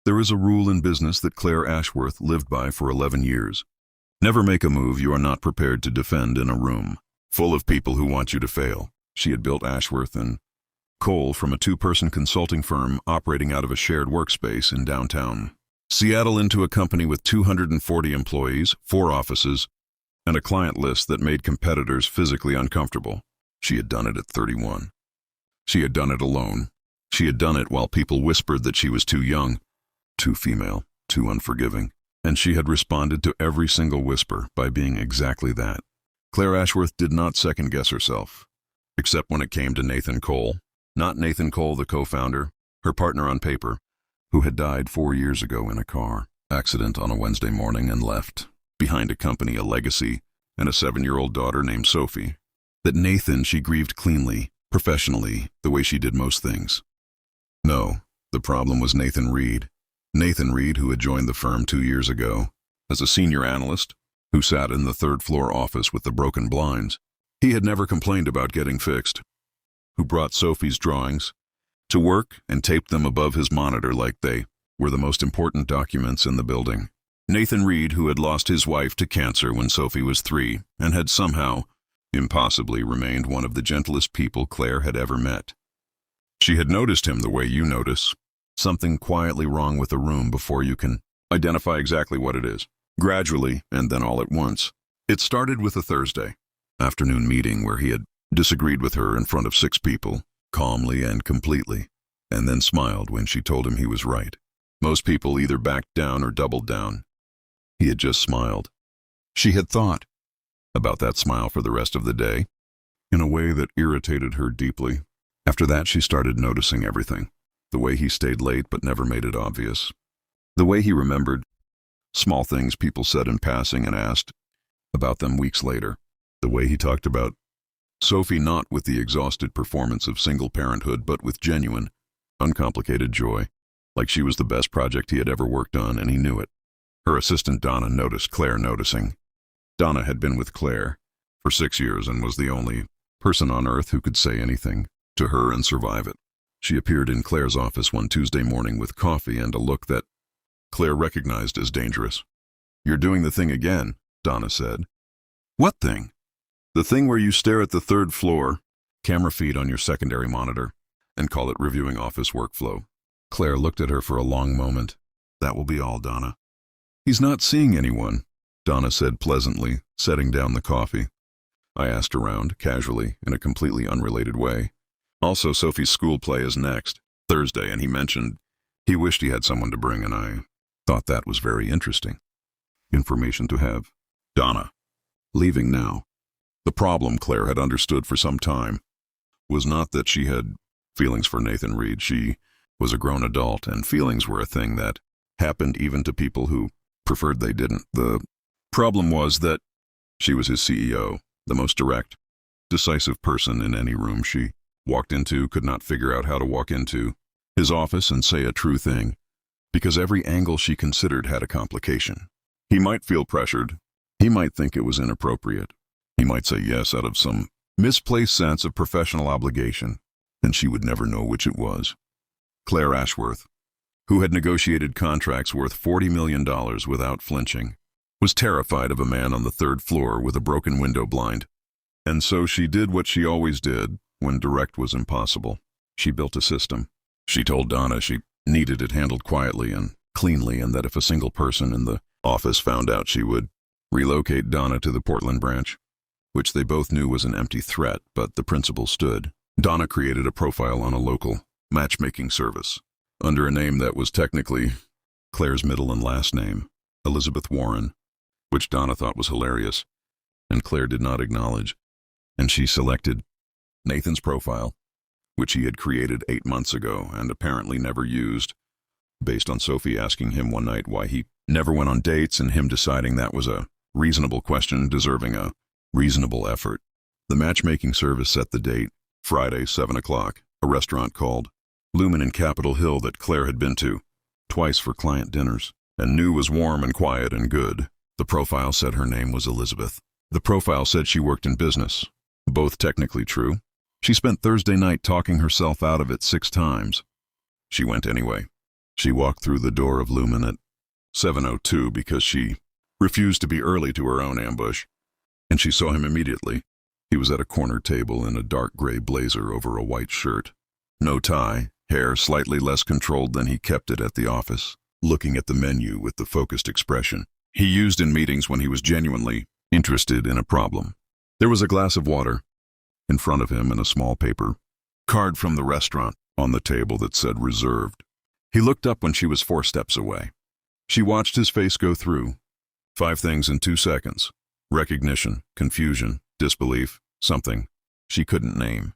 There is a rule in business that Claire Ashworth lived by for 11 years. Never make a move you are not prepared to defend in a room full of people who want you to fail. She had built Ashworth and Cole from a two-person consulting firm operating out of a shared workspace in downtown Seattle into a company with 240 employees, 4 offices, and a client list that made competitors physically uncomfortable. She had done it at 31. She had done it alone. She had done it while people whispered that she was too young, too female, too unforgiving, and she had responded to every single whisper by being exactly that. Claire Ashworth did not second-guess herself, except when it came to Nathan Cole. Not Nathan Cole, the co-founder, her partner on paper, who had died 4 years ago in a car accident on a Wednesday morning and left behind a company, a legacy, and a 7-year-old daughter named Sophie. That Nathan she grieved cleanly, professionally, the way she did most things. No, the problem was Nathan Reed. Nathan Reed, who had joined the firm 2 years ago as a senior analyst, who sat in the third-floor office with the broken blinds. He had never complained about getting fixed. Who brought Sophie's drawings to work and taped them above his monitor like they were the most important documents in the building. Nathan Reed, who had lost his wife to cancer when Sophie was 3 and had somehow, impossibly, remained one of the gentlest people Claire had ever met. She had noticed him the way you notice something quietly wrong with a room before you can identify exactly what it is. Gradually, and then all at once. It started with a Thursday afternoon meeting where he had disagreed with her in front of 6 people, calmly and completely, and then smiled when she told him he was right. Most people either backed down or doubled down. He had just smiled. She had thought about that smile for the rest of the day, in a way that irritated her deeply. After that, she started noticing everything. The way he stayed late but never made it obvious. The way he remembered small things people said in passing and asked about them weeks later. The way he talked about Sophie, not with the exhausted performance of single parenthood, but with genuine, uncomplicated joy, like she was the best project he had ever worked on, and he knew it. Her assistant Donna noticed Claire noticing. Donna had been with Claire for 6 years and was the only person on earth who could say anything to her and survive it. She appeared in Claire's office one Tuesday morning with coffee and a look that Claire recognized as dangerous. "You're doing the thing again," Donna said. "What thing?" "The thing where you stare at the 3rd floor, camera feed on your secondary monitor, and call it reviewing office workflow." Claire looked at her for a long moment. "That will be all, Donna." "He's not seeing anyone," Donna said pleasantly, setting down the coffee. I asked around, casually, in a completely unrelated way. "Also, Sophie's school play is next Thursday, and he mentioned he wished he had someone to bring, and I thought that was very interesting information to have." Donna, leaving now. The problem, Claire had understood for some time, was not that she had feelings for Nathan Reed. She was a grown adult, and feelings were a thing that happened even to people who preferred they didn't. The problem was that she was his CEO, the most direct, decisive person in any room she walked into, could not figure out how to walk into his office and say a true thing, because every angle she considered had a complication. He might feel pressured. He might think it was inappropriate. He might say yes out of some misplaced sense of professional obligation, and she would never know which it was. Claire Ashworth, who had negotiated contracts worth $40 million without flinching, was terrified of a man on the 3rd floor with a broken window blind. And so she did what she always did when direct was impossible. She built a system. She told Donna she needed it handled quietly and cleanly, and that if a single person in the office found out, she would relocate Donna to the Portland branch, which they both knew was an empty threat, but the principle stood. Donna created a profile on a local matchmaking service under a name that was technically Claire's middle and last name, Elizabeth Warren, which Donna thought was hilarious, and Claire did not acknowledge. And she selected Nathan's profile, which he had created 8 months ago and apparently never used, based on Sophie asking him one night why he never went on dates, and him deciding that was a reasonable question deserving a reasonable effort. The matchmaking service set the date, Friday, 7 o'clock, a restaurant called Lumen in Capitol Hill that Claire had been to twice for client dinners, and knew was warm and quiet and good. The profile said her name was Elizabeth. The profile said she worked in business, both technically true. She spent Thursday night talking herself out of it 6 times. She went anyway. She walked through the door of Lumen at 7:02 because she refused to be early to her own ambush, and she saw him immediately. He was at a corner table in a dark gray blazer over a white shirt. No tie, hair slightly less controlled than he kept it at the office, looking at the menu with the focused expression he used in meetings when he was genuinely interested in a problem. There was a glass of water in front of him and a small paper card from the restaurant on the table that said reserved. He looked up when she was 4 steps away. She watched his face go through 5 things in 2 seconds. Recognition, confusion, disbelief, something she couldn't name.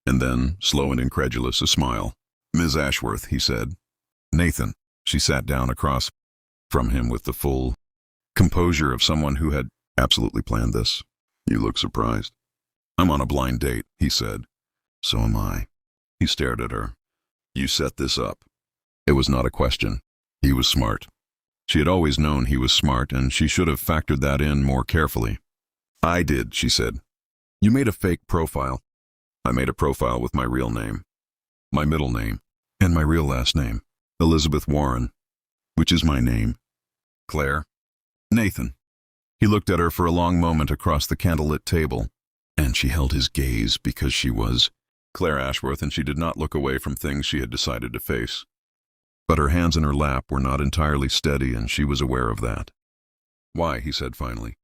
And then, slow and incredulous, a smile. "Ms. Ashworth," he said. "Nathan." She sat down across from him with the full composure of someone who had absolutely planned this. "You look surprised." "I'm on a blind date," he said. "So am I." He stared at her. "You set this up." It was not a question. He was smart. She had always known he was smart, and she should have factored that in more carefully. "I did," she said. "You made a fake profile." "I made a profile with my real name, my middle name, and my real last name, Elizabeth Warren, which is my name." "Claire?" "Nathan." He looked at her for a long moment across the candlelit table, and she held his gaze because she was Claire Ashworth, and she did not look away from things she had decided to face. But her hands in her lap were not entirely steady, and she was aware of that. "Why?" he said finally.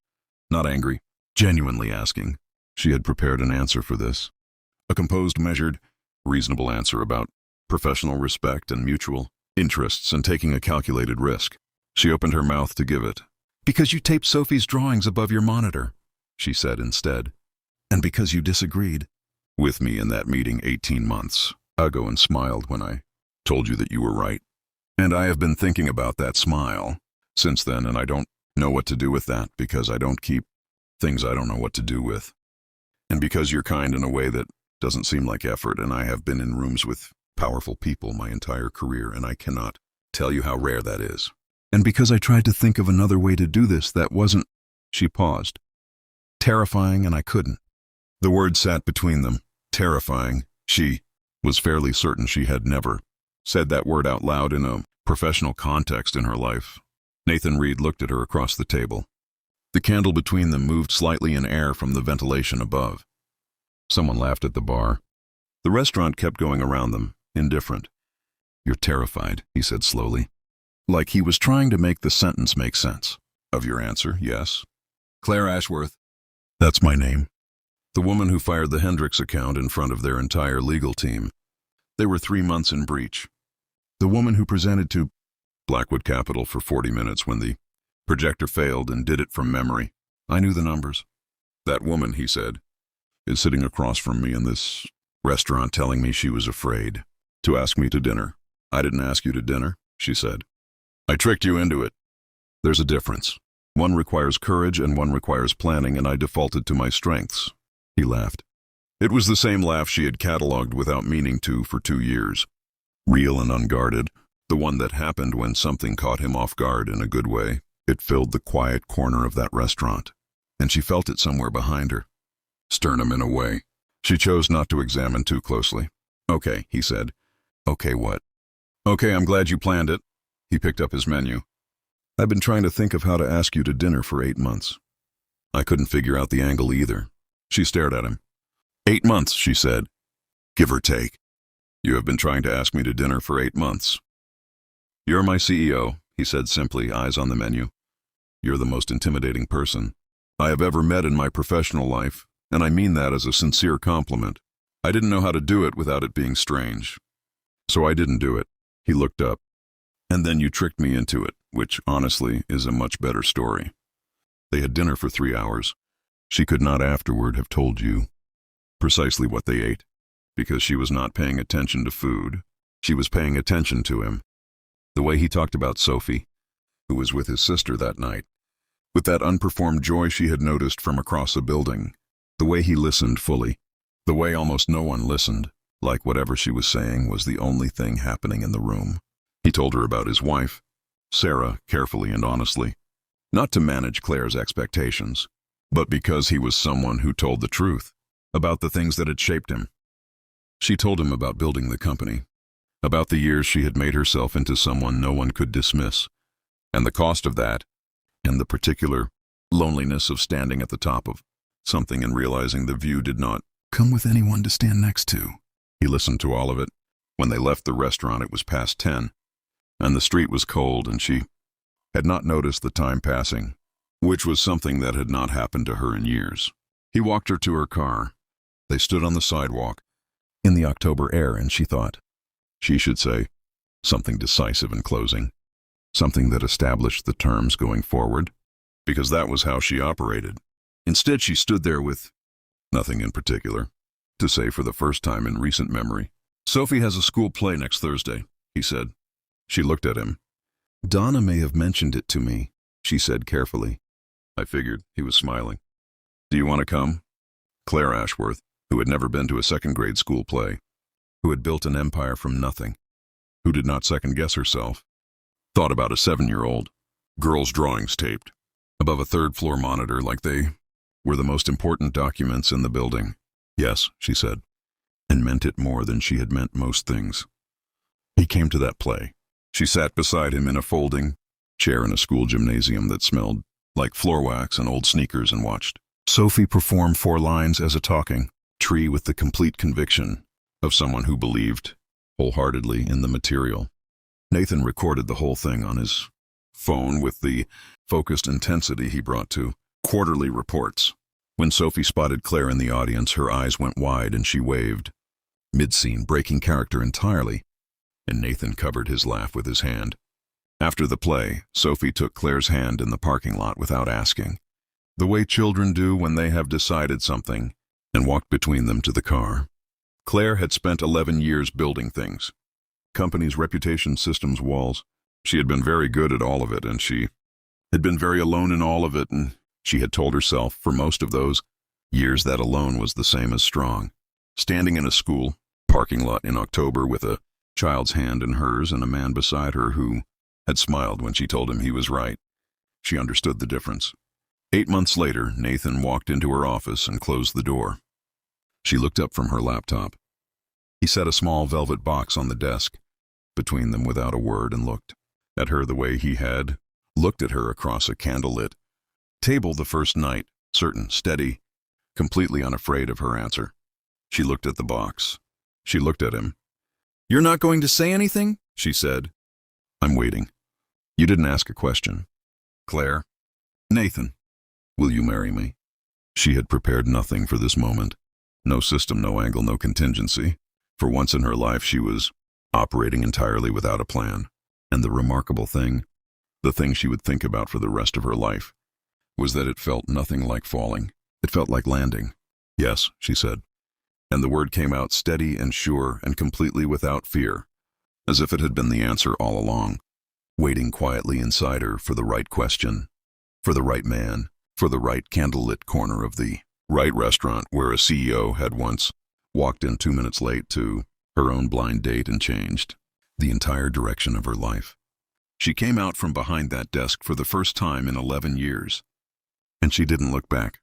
Not angry, genuinely asking. She had prepared an answer for this. A composed, measured, reasonable answer about professional respect and mutual interests and taking a calculated risk. She opened her mouth to give it. "Because you taped Sophie's drawings above your monitor," she said instead. "And because you disagreed with me in that meeting 18 months ago and smiled when I told you that you were right. And I have been thinking about that smile since then, and I don't know what to do with that because I don't keep things I don't know what to do with. And because you're kind in a way that doesn't seem like effort, and I have been in rooms with powerful people my entire career, and I cannot tell you how rare that is. And because I tried to think of another way to do this that wasn't," she paused, "terrifying, and I couldn't." The word sat between them. Terrifying. She was fairly certain she had never said that word out loud in a professional context in her life. Nathan Reed looked at her across the table. The candle between them moved slightly in air from the ventilation above. Someone laughed at the bar. The restaurant kept going around them, indifferent. "You're terrified," he said slowly, like he was trying to make the sentence make sense. "Of your answer, yes." "Claire Ashworth." "That's my name." The woman who fired the Hendricks account in front of their entire legal team. They were 3 months in breach. The woman who presented to Blackwood Capital for 40 minutes when the projector failed and did it from memory. "I knew the numbers." "That woman," he said, "is sitting across from me in this restaurant telling me she was afraid to ask me to dinner." "I didn't ask you to dinner," she said. "I tricked you into it." "There's a difference. One requires courage and one requires planning, and I defaulted to my strengths." He laughed. It was the same laugh she had catalogued without meaning to for 2 years. Real and unguarded, the one that happened when something caught him off guard in a good way. It filled the quiet corner of that restaurant, and she felt it somewhere behind her. Sternum in a way she chose not to examine too closely. "Okay," he said. "Okay, what?" "Okay, I'm glad you planned it." He picked up his menu. "I've been trying to think of how to ask you to dinner for 8 months. I couldn't figure out the angle either." She stared at him. 8 months, she said. "Give or take. You have been trying to ask me to dinner for 8 months. You're my CEO," he said simply, eyes on the menu. "You're the most intimidating person I have ever met in my professional life, and I mean that as a sincere compliment. I didn't know how to do it without it being strange. So I didn't do it." He looked up. "And then you tricked me into it, which, honestly, is a much better story." They had dinner for 3 hours. She could not afterward have told you precisely what they ate, because she was not paying attention to food. She was paying attention to him. The way he talked about Sophie, who was with his sister that night, with that unperformed joy she had noticed from across a building. The way he listened fully. The way almost no one listened, like whatever she was saying was the only thing happening in the room. He told her about his wife, Sarah, carefully and honestly. Not to manage Claire's expectations, but because he was someone who told the truth about the things that had shaped him. She told him about building the company, about the years she had made herself into someone no one could dismiss, and the cost of that, and the particular loneliness of standing at the top of something and realizing the view did not come with anyone to stand next to. He listened to all of it. When they left the restaurant, it was past 10, and the street was cold, and she had not noticed the time passing, which was something that had not happened to her in years. He walked her to her car. They stood on the sidewalk in the October air, and she thought she should say something decisive in closing, something that established the terms going forward, because that was how she operated. Instead, she stood there with nothing in particular to say for the first time in recent memory. "Sophie has a school play next Thursday," he said. She looked at him. "Donna may have mentioned it to me," she said carefully. I figured. He was smiling. "Do you want to come?" Claire Ashworth, who had never been to a second-grade school play, who had built an empire from nothing, who did not second-guess herself, thought about a 7-year-old, girls' drawings taped above a third-floor monitor like they were the most important documents in the building. "Yes," she said, and meant it more than she had meant most things. He came to that play. She sat beside him in a folding chair in a school gymnasium that smelled like floor wax and old sneakers, and watched Sophie perform 4 lines as a talking tree with the complete conviction of someone who believed wholeheartedly in the material. Nathan recorded the whole thing on his phone with the focused intensity he brought to quarterly reports. When Sophie spotted Claire in the audience, her eyes went wide and she waved, mid-scene, breaking character entirely, and Nathan covered his laugh with his hand. After the play, Sophie took Claire's hand in the parking lot without asking, the way children do when they have decided something, and walked between them to the car. Claire had spent 11 years building things. Companies, reputation, systems, walls. She had been very good at all of it, and she had been very alone in all of it, and she had told herself for most of those years that alone was the same as strong. Standing in a school parking lot in October with a child's hand in hers and a man beside her who had smiled when she told him he was right, she understood the difference. 8 months later, Nathan walked into her office and closed the door. She looked up from her laptop. He set a small velvet box on the desk between them without a word and looked at her the way he had looked at her across a candlelit table the first night, certain, steady, completely unafraid of her answer. She looked at the box. She looked at him. "You're not going to say anything?" she said. "I'm waiting. You didn't ask a question." "Claire." "Nathan, will you marry me?" She had prepared nothing for this moment. No system, no angle, no contingency. For once in her life, she was operating entirely without a plan. And the remarkable thing, the thing she would think about for the rest of her life, was that it felt nothing like falling. It felt like landing. "Yes," she said. And the word came out steady and sure and completely without fear, as if it had been the answer all along, waiting quietly inside her for the right question, for the right man, for the right candlelit corner of the right restaurant where a CEO had once walked in 2 minutes late to her own blind date and changed the entire direction of her life. She came out from behind that desk for the first time in 11 years, and she didn't look back.